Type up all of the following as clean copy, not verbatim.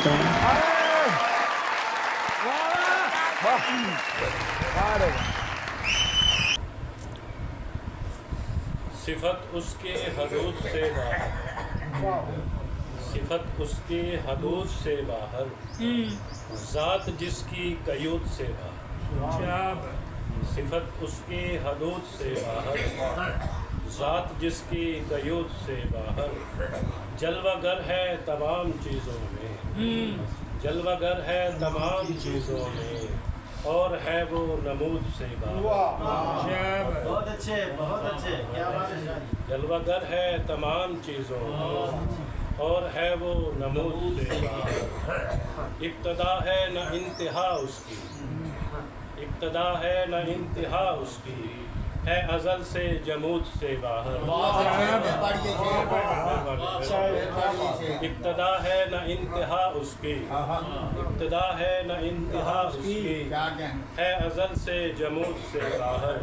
کرتا ہے۔ صفت اس کے حدود سے باہر، صفت اس کے حدود سے باہر، ذات جس کی قیود سے باہر، صفت اس کے حدود سے باہر، ذات جس کی قیود سے باہر، جلوہ گر ہے تمام چیزوں میں، جلوہ گر ہے تمام چیزوں میں، اور ہے وہ نمود سے باہر۔ بہت اچھے بہت اچھے، کیا بات ہے۔ جلوہ گر ہے تمام چیزوں میں، اور ہے وہ نمود سے باہر۔ ابتدا ہے نہ انتہا اس کی، ابتدا ہے نہ انتہا اس کی، ہے ازل سے جمود سے باہر۔ ابتدا ہے نہ انتہا اس کی، ابتدا ہے نہ انتہا اس کی، ہے ازل سے جمود سے باہر۔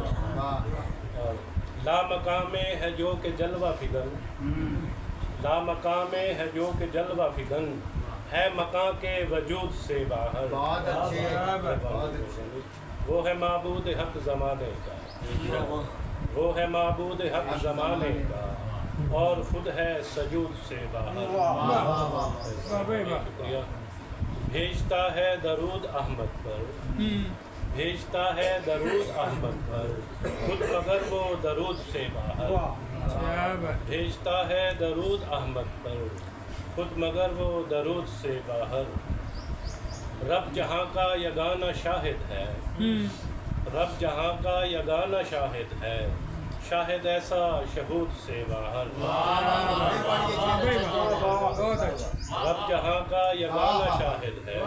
لا مقام ہے جو کہ جلوہ فگن، لا مقام ہے جو کہ جلوہ فگن، ہے مقام کے وجود سے باہر۔ وہ ہے معبود حق زمانے کا، وہ ہے معبود حق زمانے کا، اور خود ہے سجود سے باہر۔ شکریہ۔ بھیجتا ہے درود احمد پر، بھیجتا ہے درود احمد پر، خود مگر وہ درود سے باہر۔ بھیجتا ہے درود احمد پر، خود مگر وہ درود سے باہر۔ رب جہاں کا یگانہ شاہد ہے، رب جہاں کا یگانہ شاہد ہے، شاہد ایسا شہود سے باہر۔ رب جہاں کا یگانہ شاہد ہے،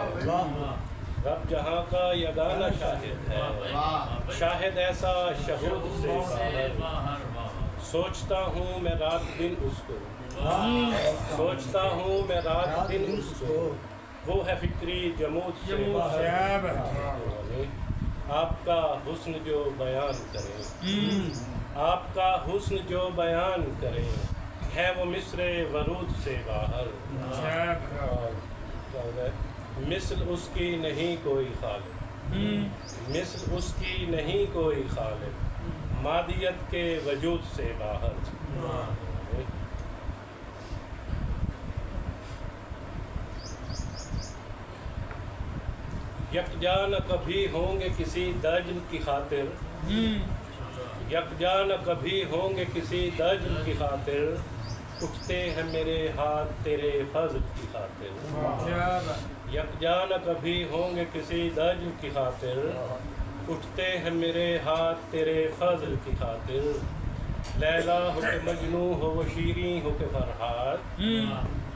رب جہاں کا یگانہ شاہد ہے، شاہد ایسا شہود سے باہر۔ سوچتا ہوں میں رات دن اس کو، سوچتا ہوں میں رات دن اس کو، وہ ہے فکری جمود سے باہر۔ آپ کا حسن جو بیان کرے، آپ کا حسن جو بیان کرے، ہے وہ مصر ورود سے باہر۔ مثل اس کی نہیں کوئی خالق، مثل اس کی نہیں کوئی خالق، مادیت کے وجود سے باہر۔ یکجا نہ کبھی ہوں گے کسی درجن کی خاطر، یکجا نہ کبھی ہوں گے کسی درجن کی خاطر، اٹھتے ہیں میرے ہاتھ تیرے فضل کی خاطر۔ یکجا نہ کبھی ہوں گے کسی درجن کی خاطر، اٹھتے ہیں میرے ہاتھ تیرے فضل کی خاطر۔ لیلا ہو کے مجنوں ہو وہ شیریں ہو کے فرحات،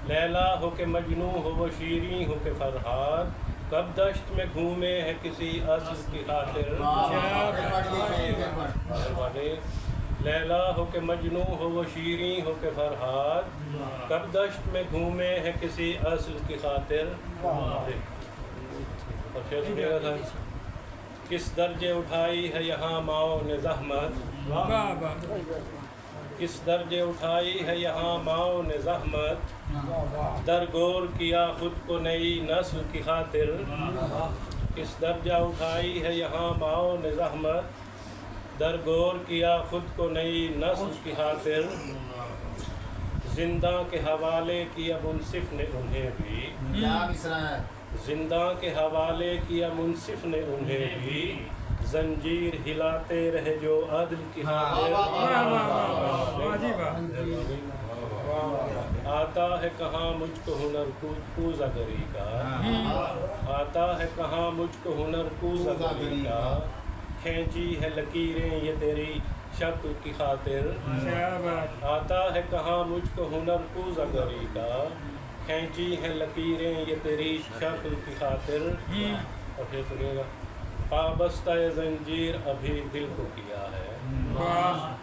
لیلا ہو کے مجنوں ہو وہ شیریں ہو کے فرحات، کب دشت میں گھومے ہیں کسی اصل کی خاطر۔ لیلا ہو کے مجنوں ہو وہ شیریں ہو کے فرحات، کب دشت میں گھومے ہیں کسی اصل کی خاطر۔ کس درجے اٹھائی ہے یہاں ماؤں نے زحمت، کس درجے اٹھائی ہے یہاں ماؤں نے زحمت، درگور کیا خود کو نئی نسل کی خاطر۔ کس درجہ اٹھائی ہے یہاں ماؤں نے زحمت، درگور کیا خود کو نئی نسل کی خاطر۔ زندہ کے حوالے کیا منصف نے انہیں بھی، زندہ کے حوالے کیا منصف نے انہیں بھی، زنجیر ہلاتے رہے جو عدل کی خاطر۔ آتا ہے کہاں مجھ کو ہنر کوزہ گری کا، آتا ہے کہاں مجھ کو ہنر کوزہ گری کا، کھینچی ہے لکیریں یہ تیری شکل کی خاطر۔ آتا ہے کہاں مجھ کو ہنر کوزہ گری کا، کھینچی ہے لکیریں یہ تیری شکل کی خاطر۔ اور پھر سنیے گا، پابستہ زنجیر ابھی دل کو کیا ہے،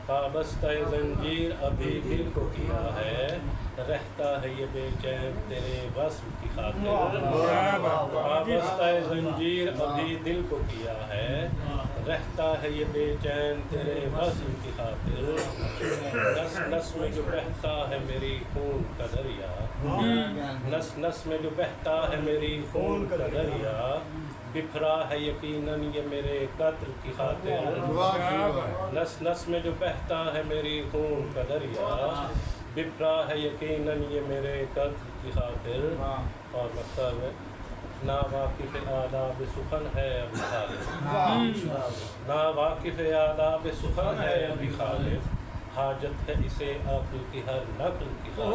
پابستہ زنجیر ابھی دل کو کیا ہے، رہتا ہے یہ بے چین تیرے وصل کی خاطر۔ پابستہ زنجیر ابھی دل کو کیا ہے، رہتا ہے یہ بے چین تیرے وصل کی خاطر، نس نس میں جو بہتا ہے میری خون کا دریا، نس نس میں جو بہتا ہے میری خون کا دریا، بکھرا ہے یقیناً یہ میرے قتل کی خاطر، نس نس میں جو بہتا ہے میری خون کا دریا، بکھرا ہے یقیناً یہ میرے قتل کی خاطر۔ اور مطلب ہے نا واقف آداب سخن ہے ابھی خالد، نا واقف آداب سخن ہے ابھی خالد، حاجت ہے اسے عقل کی ہر نقل کی خاطر۔